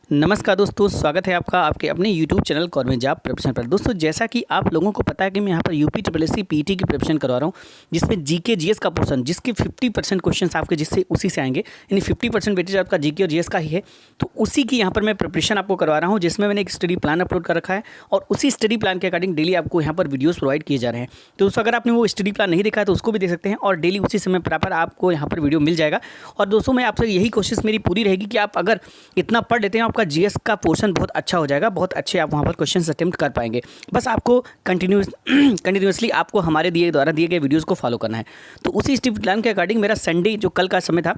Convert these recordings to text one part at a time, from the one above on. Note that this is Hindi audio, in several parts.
नमस्कार दोस्तों, स्वागत है आपका आपके अपने YouTube channel government job preparation पर। दोस्तों, जैसा कि आप लोगों को पता है कि मैं यहाँ पर यूपी ट्रिपल पीटी की प्रिपरेशन करवा रहा हूँ, जिसमें जीके जीएस का पोर्शन, जिसके 50% क्वेश्चंस आपके जिससे उसी से आएंगे, यानी 50% वेटेज आपका जीके और जीएस का ही है। तो उसी की यहाँ पर मैं प्रिपरेशन आपको करवा रहा हूँ, जिसमें मैंने एक स्टडी प्लान अपलोड कर रखा है और उसी स्टडी प्लान के अकॉर्डिंग डेली आपको यहाँ पर वीडियोज़ प्रोवाइड किए जा रहे हैं। तो दोस्तों, अगर आपने वो स्टडी प्लान नहीं देखा है तो उसको भी देख सकते हैं और डेली उसी समय पर आपको यहाँ पर वीडियो मिल जाएगा। और दोस्तों, मैं आपसे यही कोशिश मेरी पूरी रहेगी कि आप अगर इतना पढ़ लेते हैं, आपका जीएस का पोर्शन बहुत अच्छा हो जाएगा, बहुत अच्छे आप वहाँ पर क्वेश्चन अटेम्प्ट कर पाएंगे। बस आपको कंटिन्यूसली आपको हमारे द्वारा दिए गए वीडियोस को फॉलो करना है। तो उसी स्टडी प्लान के अकॉर्डिंग मेरा संडे जो कल का समय था,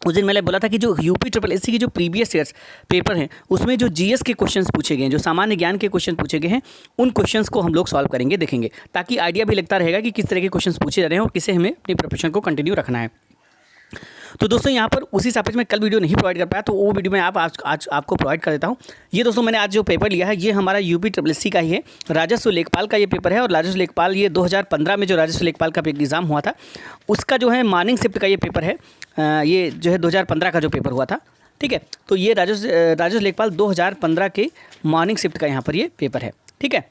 उस दिन मैंने बोला था कि जो यूपी ट्रिपल एससी की जो प्रीवियस ईयर्स पेपर हैं, उसमें जो जीएस के क्वेश्चंस पूछे गए हैं, जो सामान्य ज्ञान के क्वेश्चन पूछे गए हैं, उन क्वेश्चंस को हम लोग सॉल्व करेंगे, देखेंगे, ताकि आइडिया भी लगता रहेगा कि किस तरह के क्वेश्चंस पूछे जा रहे हैं और किसे हमें अपनी प्रिपरेशन को कंटिन्यू रखना है। तो दोस्तों, यहाँ पर उसी सापेक्ष में कल वीडियो नहीं प्रोवाइड कर पाया, तो वो वीडियो मैं आज आपको प्रोवाइड कर देता हूँ। ये दोस्तों, मैंने आज जो पेपर लिया है, ये हमारा यूपी ट्रिपल एससी का ही है, राजस्व लेखपाल का ये पेपर है। और राजस्व लेखपाल ये 2015 में जो राजस्व लेखपाल का एग्ज़ाम हुआ था, उसका जो है मॉर्निंग शिफ्ट का ये पेपर है। ये जो है 2015 का जो पेपर हुआ था, ठीक है। तो ये राजस्व लेखपाल 2015 के मॉर्निंग शिफ्ट का यहाँ पर ये पेपर है, ठीक है।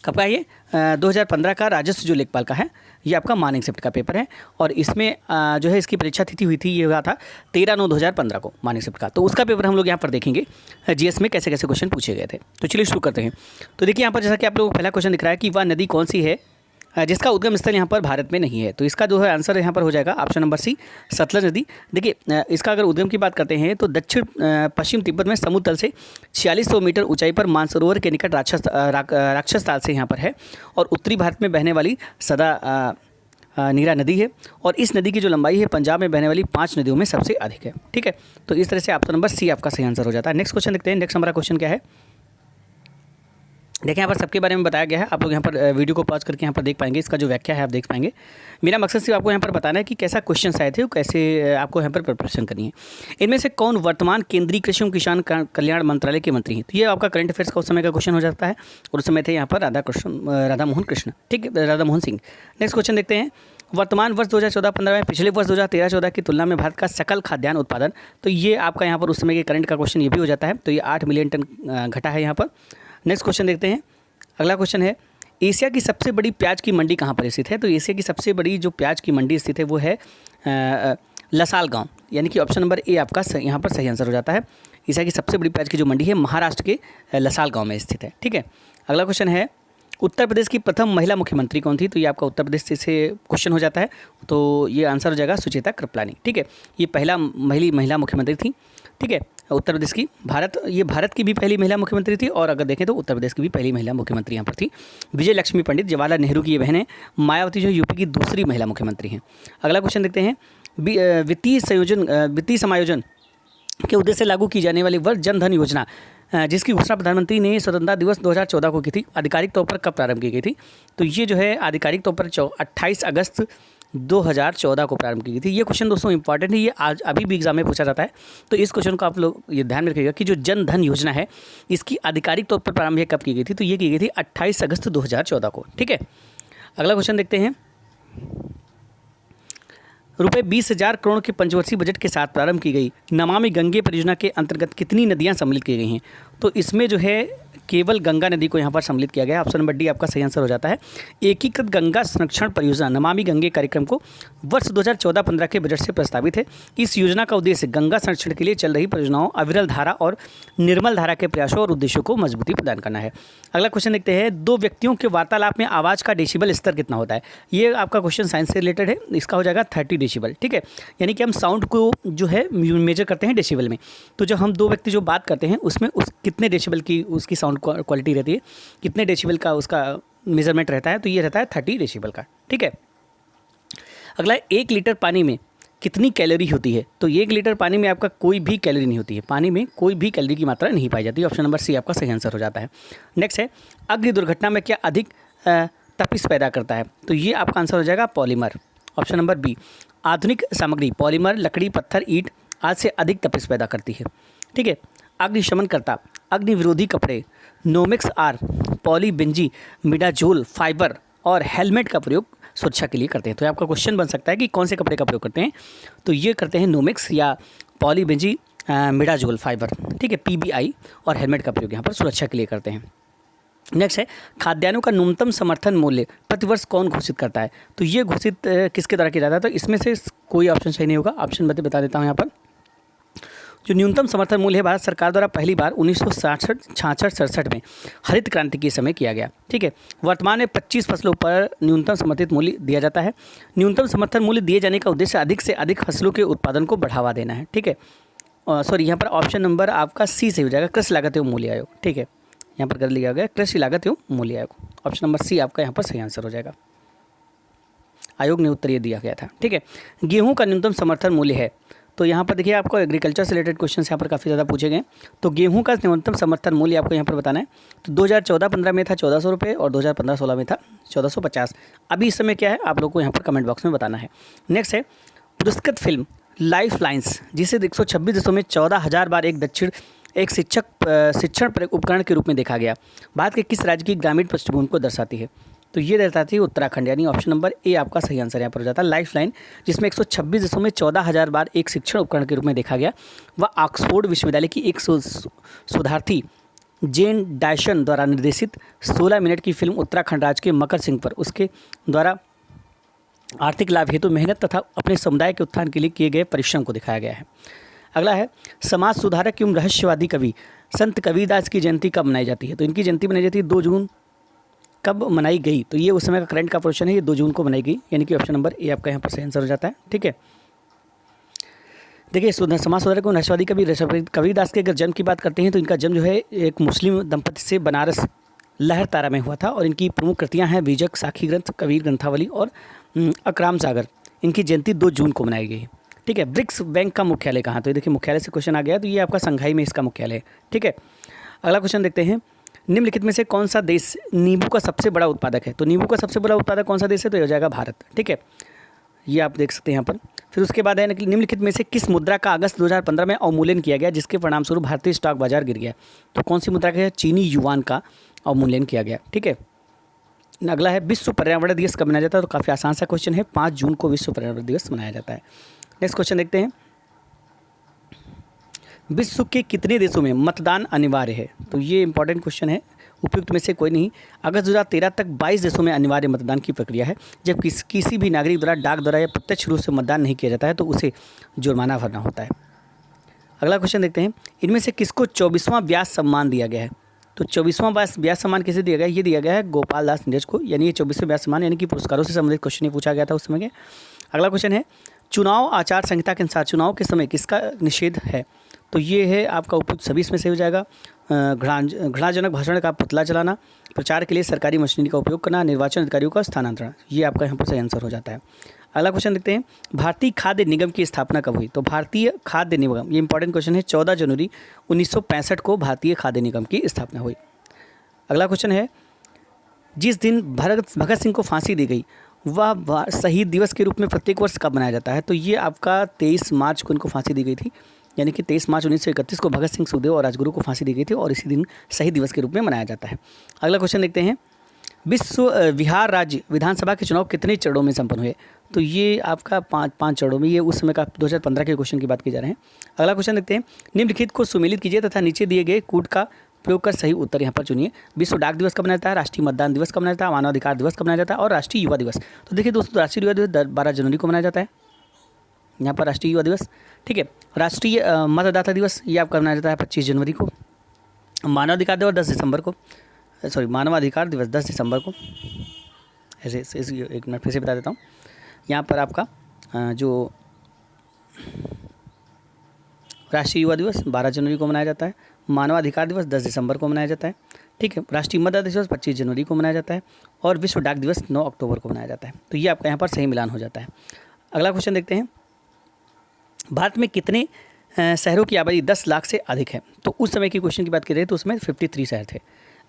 कब का ये 2015 का राजस्व जो लेखपाल का है, ये आपका मॉर्निंग शिफ्ट का पेपर है। और इसमें जो है इसकी परीक्षा तिथि हुई थी, ये हुआ था 13/9/2015 को मॉर्निंग शिफ्ट का। तो उसका पेपर हम लोग यहाँ पर देखेंगे जीएस में कैसे कैसे क्वेश्चन पूछे गए थे। तो चलिए शुरू करते हैं। तो देखिए, यहाँ पर जैसा कि आप लोगों को पहला क्वेश्चन दिख रहा है कि वह नदी कौन सी है जिसका उद्गम स्थल यहाँ पर भारत में नहीं है। तो इसका जो है आंसर यहाँ पर हो जाएगा ऑप्शन नंबर सी, सतलज नदी। देखिए, इसका अगर उद्गम की बात करते हैं तो दक्षिण पश्चिम तिब्बत में समुद्र तल से 4600 मीटर ऊंचाई पर मानसरोवर के निकट राक्षस ताल से यहाँ पर है। और उत्तरी भारत में बहने वाली सदा नीरा नदी है। और इस नदी की जो लंबाई है पंजाब में बहने वाली 5 नदियों में सबसे अधिक है, ठीक है। तो इस तरह से ऑप्शन नंबर सी आपका सही आंसर हो जाता है। नेक्स्ट क्वेश्चन देखते हैं। नेक्स्ट हमारा क्वेश्चन क्या है, देखिए, यहाँ पर सबके बारे में बताया गया है। आप लोग यहाँ पर वीडियो को पॉज करके यहाँ पर देख पाएंगे, इसका जो व्याख्या है आप देख पाएंगे। मेरा मकसद सिर्फ आपको यहाँ पर बताना है कि कैसा क्वेश्चन आए थे, कैसे आपको यहाँ पर प्रिपरेशन करनी है। इनमें से कौन वर्तमान केंद्रीय कृषि एवं किसान कल्याण मंत्रालय के मंत्री हैं। तो ये आपका करंट अफेयर्स का उस समय का क्वेश्चन हो जाता है, और उस समय थे यहाँ पर राधा मोहन कृष्ण, ठीक है, राधा मोहन सिंह। नेक्स्ट क्वेश्चन देखते हैं। वर्तमान वर्ष 2014-15 में पिछले वर्ष 2013-14 की तुलना में भारत का सकल खाद्यान्न उत्पादन, तो ये आपका यहाँ पर उस समय के करंट का क्वेश्चन ये भी हो जाता है। तो ये 8 मिलियन टन घटा है यहाँ पर। नेक्स्ट क्वेश्चन देखते हैं। अगला क्वेश्चन है, एशिया की सबसे बड़ी प्याज की मंडी कहाँ पर स्थित है। तो एशिया की सबसे बड़ी जो प्याज की मंडी स्थित है वो है लसाल गांव, यानी कि ऑप्शन नंबर ए आपका यहाँ पर सही आंसर हो जाता है। एशिया की सबसे बड़ी प्याज की जो मंडी है महाराष्ट्र के लसाल गांव में स्थित है, ठीक है। अगला क्वेश्चन है, उत्तर प्रदेश की प्रथम महिला मुख्यमंत्री कौन थी। तो ये आपका उत्तर प्रदेश से क्वेश्चन हो जाता है। तो ये आंसर हो जाएगा सुचेता कृपलानी, ठीक है। ये पहला महिला मुख्यमंत्री थी, ठीक है, उत्तर प्रदेश की। ये भारत की भी पहली महिला मुख्यमंत्री थी, और अगर देखें तो उत्तर प्रदेश की भी पहली महिला मुख्यमंत्री यहाँ पर थी। विजय लक्ष्मी पंडित, जवाहरलाल नेहरू की ये बहन है। मायावती जो यूपी की दूसरी महिला मुख्यमंत्री हैं। अगला क्वेश्चन देखते हैं। वित्तीय समायोजन के उद्देश्य से लागू की जाने वाली वर्ष जन धन योजना, जिसकी घोषणा प्रधानमंत्री ने स्वतंत्रता दिवस 2014 को की थी, आधिकारिक तौर पर कब प्रारंभ की गई थी। तो ये जो है आधिकारिक तौर पर 28 अगस्त 2014 को प्रारंभ की गई थी। ये क्वेश्चन दोस्तों इंपॉर्टेंट है, ये आज अभी भी एग्जाम में पूछा जाता है। तो इस क्वेश्चन को आप लोग ये ध्यान में रखिएगा कि जो जन धन योजना है, इसकी आधिकारिक तौर पर प्रारंभ कब की गई थी। तो ये की गई थी 28 अगस्त 2014 को, ठीक है। अगला क्वेश्चन देखते हैं। रुपये 20,000 करोड़ के पंचवर्षीय बजट के साथ प्रारंभ की गई नमामि गंगे परियोजना के अंतर्गत कितनी नदियां सम्मिलित की गई हैं। तो इसमें जो है केवल गंगा नदी को यहाँ पर सम्मिलित किया गया है। ऑप्शन नंबर डी आपका सही आंसर हो जाता है। एकीकृत गंगा संरक्षण परियोजना नमामि गंगे कार्यक्रम को वर्ष 2014-15 के बजट से प्रस्तावित है। इस योजना का उद्देश्य गंगा संरक्षण के लिए चल रही परियोजनाओं, अविरल धारा और निर्मल धारा के प्रयासों और उद्देश्यों को मजबूती प्रदान करना है। अगला क्वेश्चन देखते हैं। दो व्यक्तियों के वार्तालाप में आवाज़ का डेसिबल स्तर कितना होता है। ये आपका क्वेश्चन साइंस से रिलेटेड है। इसका हो जाएगा 30 डेसिबल, ठीक है। यानी कि हम साउंड को जो है मेजर करते हैं डेसिबल में। तो जब हम दो व्यक्ति जो बात करते हैं उसमें कितने डेसिबल की उसकी साउंड क्वालिटी रहती है, कितने डेसिबल का उसका मेजरमेंट रहता है। तो ये रहता है 30 डेसिबल का, ठीक है। अगला, 1 लीटर पानी में कितनी कैलोरी होती है। तो 1 लीटर पानी में आपका कोई भी कैलोरी नहीं होती है, पानी में कोई भी कैलोरी की मात्रा नहीं पाई जाती। ऑप्शन नंबर सी आपका सही आंसर हो जाता है। नेक्स्ट है, अग्नि दुर्घटना में क्या अधिक तपिश पैदा करता है। तो ये आपका आंसर हो जाएगा पॉलीमर। ऑप्शन नंबर बी, आधुनिक सामग्री पॉलीमर, लकड़ी, पत्थर, ईंट आज से अधिक तपिश पैदा करती है, ठीक है। अग्निशमनकर्ता, अग्नि विरोधी कपड़े, नोमेक्स आर, पॉलीबेंजी, मिडाजोल, फाइबर और हेलमेट का प्रयोग सुरक्षा के लिए करते हैं। तो आपका क्वेश्चन बन सकता है कि कौन से कपड़े का प्रयोग करते हैं। तो ये करते हैं नोमेक्स या पॉलीबेंजी, मिडाजोल फाइबर, ठीक है, पीबीआई, और हेलमेट का प्रयोग यहाँ पर सुरक्षा के लिए करते हैं। नेक्स्ट है खाद्यान्नों का न्यूनतम समर्थन मूल्य प्रतिवर्ष कौन घोषित करता है? तो ये घोषित किसके द्वारा किया जाता है? तो इसमें से कोई ऑप्शन सही नहीं होगा, ऑप्शन बता देता हूँ यहाँ पर। जो न्यूनतम समर्थन मूल्य है भारत सरकार द्वारा पहली बार 1966 में हरित क्रांति के समय किया गया, ठीक है। वर्तमान में 25 फसलों पर न्यूनतम समर्थित मूल्य दिया जाता है। न्यूनतम समर्थन मूल्य दिए जाने का उद्देश्य अधिक से अधिक फसलों के उत्पादन को बढ़ावा देना है, ठीक है। सॉरी, यहाँ पर ऑप्शन नंबर आपका सी से हो जाएगा, कृषि लागत एवं मूल्य आयोग, ठीक है, यहाँ पर कर लिया गया कृषि लागत एवं मूल्य आयोग। ऑप्शन नंबर सी आपका यहाँ पर सही आंसर हो जाएगा। आयोग ने उत्तर ये दिया गया था, ठीक है। गेहूं का न्यूनतम समर्थन मूल्य है, तो यहाँ पर देखिए आपको एग्रीकल्चर से रिलेटेड क्वेश्चन यहाँ पर काफ़ी ज़्यादा पूछे गए। तो गेहूं का न्यूनतम समर्थन मूल्य आपको यहाँ पर बताना है। तो 2014-15 में था 1400 रुपये और 2015-16 में था 1450। अभी इस समय क्या है आप लोग को यहाँ पर कमेंट बॉक्स में बताना है। नेक्स्ट है पुरस्कृत फिल्म लाइफ लाइन्स, जिसे 126 देशों में 14,000 बार एक शिक्षण उपकरण के रूप में देखा गया, भारत के किस राज्य की ग्रामीण पृष्ठभूमि को दर्शाती है? तो ये दर्शाती है उत्तराखंड, यानी ऑप्शन नंबर ए आपका सही आंसर यहाँ पर हो जाता है। लाइफ लाइन, जिसमें 126 देशों में 14,000 बार एक शिक्षण उपकरण के रूप में देखा गया, वह ऑक्सफोर्ड विश्वविद्यालय की एक शोधार्थी जेन डायसन द्वारा निर्देशित 16 मिनट की फिल्म उत्तराखंड राज्य के मकर सिंह पर उसके द्वारा आर्थिक लाभ हेतु मेहनत तथा अपने समुदाय के उत्थान के लिए किए गए परिश्रम को दिखाया गया है। अगला है समाज सुधारक एवं रहस्यवादी कवि संत कबीरदास की जयंती कब मनाई जाती है? तो इनकी जयंती मनाई जाती है 2 जून। कब मनाई गई? तो ये उस समय का करंट का क्वेश्चन है, ये 2 जून को मनाई गई, यानी कि ऑप्शन नंबर ए आपका यहाँ पर सही आंसर हो जाता है, ठीक है। देखिए समाज सुधारक एवं रहस्यवादी कवि कबीरदास के अगर जन्म की बात करते हैं तो इनका जन्म जो है एक मुस्लिम दंपति से बनारस लहर तारा में हुआ था, और इनकी प्रमुख कृतियाँ हैं बीजक, साखी ग्रंथ, कबीर ग्रंथावली और अकराम सागर। इनकी जयंती 2 जून को मनाई गई, ठीक है। ब्रिक्स बैंक का मुख्यालय कहाँ? तो ये देखिए मुख्यालय से क्वेश्चन आ गया, तो ये आपका संघाई में इसका मुख्यालय है, ठीक है। अगला क्वेश्चन देखते हैं, निम्नलिखित में से कौन सा देश नींबू का सबसे बड़ा उत्पादक है? तो नींबू का सबसे बड़ा उत्पादक कौन सा देश है? तो ये हो जाएगा भारत, ठीक है, ये आप देख सकते हैं यहाँ पर। फिर उसके बाद है निम्नलिखित में से किस मुद्रा का अगस्त 2015 में अवमूल्यन किया गया, जिसके परिणामस्वरूप भारतीय स्टॉक बाजार गिर गया? तो कौन सी मुद्रा का? चीनी युआन का अवमूल्यन किया गया, ठीक है। अगला है विश्व पर्यावरण दिवस कब मनाया जाता है? तो काफ़ी आसान सा क्वेश्चन है, 5 जून को विश्व पर्यावरण दिवस मनाया जाता है। नेक्स्ट क्वेश्चन देखते हैं, विश्व के कितने देशों में मतदान अनिवार्य है? तो ये इंपॉर्टेंट क्वेश्चन है, उपयुक्त में से कोई नहीं। अगस्त 2013 तक 22 देशों में अनिवार्य मतदान की प्रक्रिया है। जब किसी भी नागरिक द्वारा डाक द्वारा या प्रत्यक्ष रूप से मतदान नहीं किया जाता है तो उसे जुर्माना भरना होता है। अगला क्वेश्चन देखते हैं, इनमें से किसको 24वां व्यास सम्मान दिया गया है? तो 24वां व्यास सम्मान किसे दिया गया? ये दिया गया है गोपाल दास नीरज को, यानी ये 24वें व्यास सम्मान यानी कि पुरस्कारों से संबंधित क्वेश्चन ही पूछा गया था उस समय के। अगला क्वेश्चन है, चुनाव आचार संहिता के अनुसार चुनाव के समय किसका निषेध है? तो ये है आपका उपयुक्त सभी इसमें से हो जाएगा। घृणाजनक भाषण का पुतला चलाना, प्रचार के लिए सरकारी मशीनरी का उपयोग करना, निर्वाचन अधिकारियों का स्थानांतरण, ये आपका यहाँ पर सही आंसर हो जाता है। अगला क्वेश्चन देखते हैं, भारतीय खाद्य निगम की स्थापना कब हुई? तो भारतीय खाद्य निगम, ये इंपॉर्टेंट क्वेश्चन है, 14 जनवरी 1965 को भारतीय खाद्य निगम की स्थापना हुई। अगला क्वेश्चन है, जिस दिन भगत सिंह को फांसी दी गई वह शहीद दिवस के रूप में प्रत्येक वर्ष कब मनाया जाता है? तो ये आपका 23 मार्च को इनको फांसी दी गई थी, यानी कि 23 मार्च 1931 को भगत सिंह, सुखदेव और राजगुरु को फांसी दी गई थी और इसी दिन शहीद दिवस के रूप में मनाया जाता है। अगला क्वेश्चन देखते हैं, बिहार राज्य विधानसभा के चुनाव कितने चरणों में संपन्न हुए? तो ये आपका पाँच चरणों में, ये उस समय का 2015 के क्वेश्चन की बात की जा रहे हैं। अगला क्वेश्चन देखते हैं, निम्नलिखित को सुमेलित कीजिए तथा नीचे दिए गए कूट का प्रयोग कर सही उत्तर यहाँ पर चुनिए। विश्व डाक दिवस कब मनाया जाता है? राष्ट्रीय मतदान दिवस कब मनाया जाता है? मानवाधिकार दिवस कब मनाया जाता है? और राष्ट्रीय युवा दिवस। तो देखिए दोस्तों, राष्ट्रीय युवा दिवस 12 जनवरी को मनाया जाता है, यहाँ पर राष्ट्रीय युवा दिवस, ठीक है। राष्ट्रीय मतदाता दिवस ये आपका मनाया जाता है 25 जनवरी को। मानवाधिकार दिवस 10 दिसंबर को, मानवाधिकार दिवस 10 दिसंबर को। ऐसे एक मिनट फिर से बता देता हूँ, यहाँ पर आपका जो राष्ट्रीय युवा दिवस 12 जनवरी को मनाया जाता है, मानवाधिकार दिवस 10 दिसंबर को मनाया जाता है, ठीक है। राष्ट्रीय मतदाता दिवस 25 जनवरी को मनाया जाता है और विश्व डाक दिवस 9 अक्टूबर को मनाया जाता है। तो ये आपका यहाँ पर सही मिलान हो जाता है। अगला क्वेश्चन देखते हैं, भारत में कितने शहरों की आबादी 10 लाख से अधिक है? तो उस समय की क्वेश्चन की बात करें तो उसमें 53 शहर थे।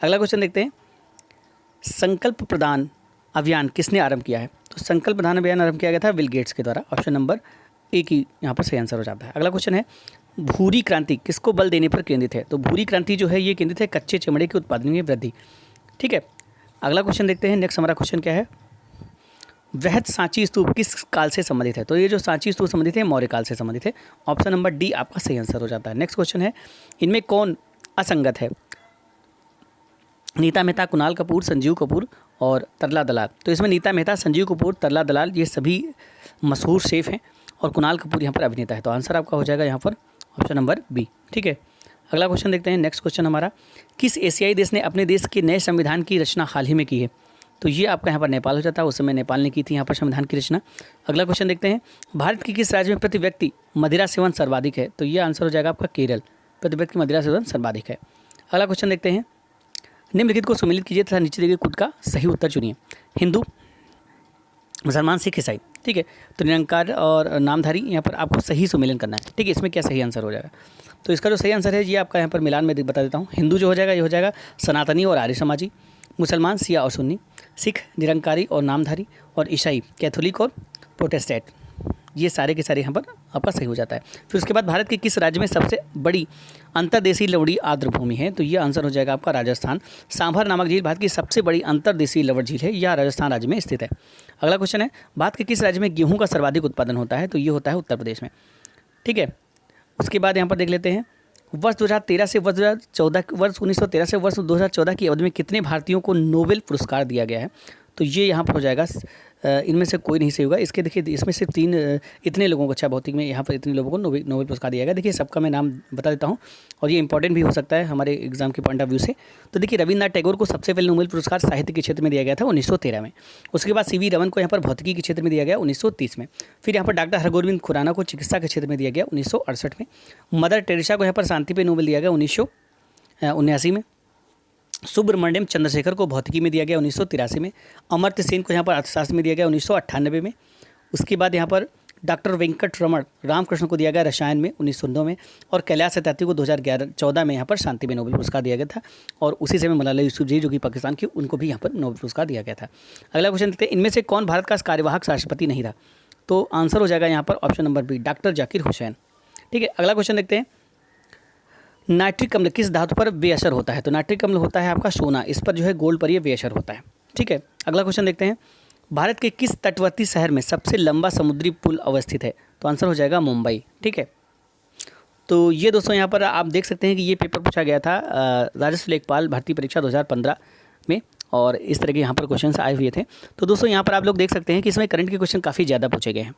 अगला क्वेश्चन देखते हैं, संकल्प प्रदान अभियान किसने आरंभ किया है? तो संकल्प प्रदान अभियान आरंभ किया गया था बिल गेट्स के द्वारा। ऑप्शन नंबर ए की यहाँ पर सही आंसर हो जाता है। अगला क्वेश्चन है, भूरी क्रांति किसको बल देने पर केंद्रित है? तो भूरी क्रांति जो है ये केंद्रित है कच्चे चमड़े के उत्पादन में वृद्धि, ठीक है। अगला क्वेश्चन देखते हैं, नेक्स्ट हमारा क्वेश्चन क्या है, वृहद सांची स्तूप किस काल से संबंधित है? तो ये जो सांची स्तूप संबंधित है मौर्य काल से संबंधित है। ऑप्शन नंबर डी आपका सही आंसर हो जाता है। नेक्स्ट क्वेश्चन है, इनमें कौन असंगत है? नीता मेहता, कुणाल कपूर, संजीव कपूर और तरला दलाल। तो इसमें नीता मेहता, संजीव कपूर, तरला दलाल ये सभी मशहूर शेफ हैं और कुणाल कपूर यहाँ पर अभिनेता है। तो आंसर आपका हो जाएगा यहाँ पर ऑप्शन नंबर बी। ठीक है, अगला क्वेश्चन देखते हैं। नेक्स्ट क्वेश्चन हमारा, किस एशियाई देश ने अपने देश के नए संविधान की रचना हाल ही में की है? तो ये आपका यहाँ पर नेपाल हो जाता है। उस समय नेपाल ने की थी यहाँ पर संविधान की रचना। अगला क्वेश्चन देखते हैं, भारत के किस राज्य में प्रति व्यक्ति मदिरा सेवन सर्वाधिक है? तो ये आंसर हो जाएगा आपका केरल, प्रति व्यक्ति मदिरा सेवन सर्वाधिक है। अगला क्वेश्चन देखते हैं, निम्नलिखित को सुमेलित कीजिए तथा नीचे दिए गए खुद का सही उत्तर चुनिए। हिंदू, मुसलमान, सिख, ईसाई। ठीक है, तो निरंकार और नामधारी यहाँ पर आपको सही सुमेलन करना है। ठीक है, इसमें क्या सही आंसर हो जाएगा? तो इसका जो सही आंसर है ये आपका यहाँ पर मिलान में बता देता हूँ। हिंदू जो हो जाएगा ये हो जाएगा सनातनी और आर्य समाजी, मुसलमान सिया और सुन्नी, सिख निरंकारी और नामधारी, और ईसाई कैथोलिक और प्रोटेस्टेंट। ये सारे के सारे यहाँ पर आपका सही हो जाता है। फिर उसके बाद भारत के किस राज्य में सबसे बड़ी अंतर्देशीय लवड़ी आर्द्रभूमि है? तो ये आंसर हो जाएगा आपका राजस्थान। सांभर नामक झील भारत की सबसे बड़ी अंतर्देशीय लवड़ झील है, यह राजस्थान राज्य में स्थित है। अगला क्वेश्चन है, भारत के किस राज्य में गेहूँ का सर्वाधिक उत्पादन होता है? तो ये होता है उत्तर प्रदेश में। ठीक है, उसके बाद यहाँ पर देख लेते हैं, वर्ष 2013 से वर्ष 2014, वर्ष 1913 से वर्ष 2014 की अवधि में कितने भारतीयों को नोबेल पुरस्कार दिया गया है? तो ये यहाँ पर हो जाएगा, इनमें से कोई नहीं सही होगा। इसके देखिए, इसमें सिर्फ इतने लोगों को, अच्छा भौतिक में यहाँ पर इतने लोगों को नोबेल पुरस्कार दिया गया। देखिए सबका मैं नाम बता देता हूँ और ये इंपॉर्टेंट भी हो सकता है हमारे एग्जाम के पॉइंट ऑफ व्यू से। तो देखिए, रविन्द्रनाथ टैगोर को सबसे पहले नोबेल पुरस्कार साहित्य के क्षेत्र में दिया गया था 1913 में। उसके बाद सीवी रमन को यहाँ पर भौतिकी के क्षेत्र में दिया गया 1930 में। फिर यहाँ पर डॉक्टर हरगोविंद खुराना को चिकित्सा के क्षेत्र में दिया गया 1968 में। मदर टेरेसा को यहाँ पर शांति पे नोबेल दिया गया 1979 में। सुब्रमण्यम चंद्रशेखर को भौतिकी में दिया गया 1983 में। अमर्त्य सेन को यहाँ पर अर्थशास्त्र में दिया गया 1998 में। उसके बाद यहाँ पर डॉक्टर वेंकट रमण रामकृष्ण को दिया गया रसायन में 1909 में। और कैलाश सत्यार्थी को 2014 में यहाँ पर शांति में नोबेल पुरस्कार दिया गया था। और उसी समय मलाला यूसुफजई जो कि पाकिस्तान की, उनको भी यहाँ पर नोबेल पुरस्कार दिया गया था। अगला क्वेश्चन देखते हैं, इनमें से कौन भारत का कार्यवाहक राष्ट्रपति नहीं था? तो आंसर हो जाएगा यहाँ पर option number B, doctor Zakir Hussain. ठीक है, अगला क्वेश्चन देखते हैं, नाइट्रिक अम्ल किस धातु पर बेअसर होता है? तो नाइट्रिक अम्ल होता है आपका सोना, इस पर जो है गोल्ड पर ये बेअसर होता है। ठीक है, अगला क्वेश्चन देखते हैं, भारत के किस तटवर्ती शहर में सबसे लंबा समुद्री पुल अवस्थित है? तो आंसर हो जाएगा मुंबई। ठीक है, तो ये दोस्तों यहाँ पर आप देख सकते हैं कि ये पेपर पूछा गया था राजस्व लेखपाल भर्ती परीक्षा 2015 में, और इस तरह के यहाँ पर क्वेश्चन आए हुए थे। तो दोस्तों यहाँ पर आप लोग देख सकते हैं कि इसमें करंट के क्वेश्चन काफ़ी ज़्यादा पूछे गए हैं।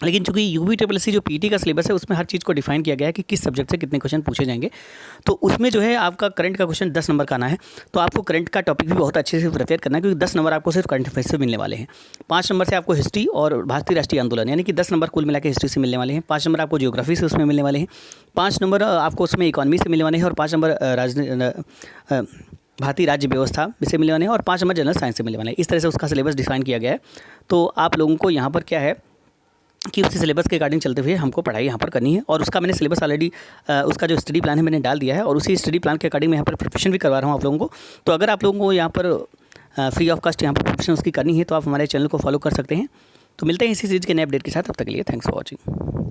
लेकिन चूंकि UPSSC जो पीटी का सिलेबस है उसमें हर चीज़ को डिफाइन किया गया है कि किस सब्जेक्ट से कितने क्वेश्चन पूछे जाएंगे। तो उसमें जो है आपका करंट का क्वेश्चन 10 नंबर का आना है। तो आपको करंट का टॉपिक भी बहुत अच्छे से प्रिपेयर करना है, क्योंकि 10 नंबर आपको सिर्फ करंट अफेयर्स से मिलने वाले हैं। 5 नंबर से आपको हिस्ट्री और भारतीय राष्ट्रीय आंदोलन, यानी कि 10 नंबर कुल मिला के हिस्ट्री से मिलने वाले हैं। 5 नंबर आपको जियोग्राफी से उसमें मिलने वाले हैं। 5 नंबर आपको उसमें इकॉनमी से मिलने वाले हैं। और 5 नंबर भारतीय राज्य व्यवस्था से मिलने वाले हैं। और 5 नंबर जनरल साइंस से मिलने वाले हैं। इस तरह से उसका सिलेबस डिफाइन किया गया है। तो आप लोगों को यहाँ पर क्या है कि उसी सिलेबस के अकॉर्डिंग चलते हुए हमको पढ़ाई यहाँ पर करनी है। और उसका मैंने सिलेबस ऑलरेडी, उसका जो स्टडी प्लान है मैंने डाल दिया है, और उसी स्टडी प्लान के अकॉर्डिंग मैं यहाँ पर प्रिपरेशन भी करवा रहा हूँ आप लोगों को। तो अगर आप लोगों को यहाँ पर फ्री ऑफ कॉस्ट यहाँ पर प्रिपरेशन उसकी करनी है तो आप हमारे चैनल को फॉलो कर सकते हैं। तो मिलते हैं इसी सीरीज़ के नए अपडेट के साथ, तब तक के लिए थैंक्स फॉर वॉचिंग।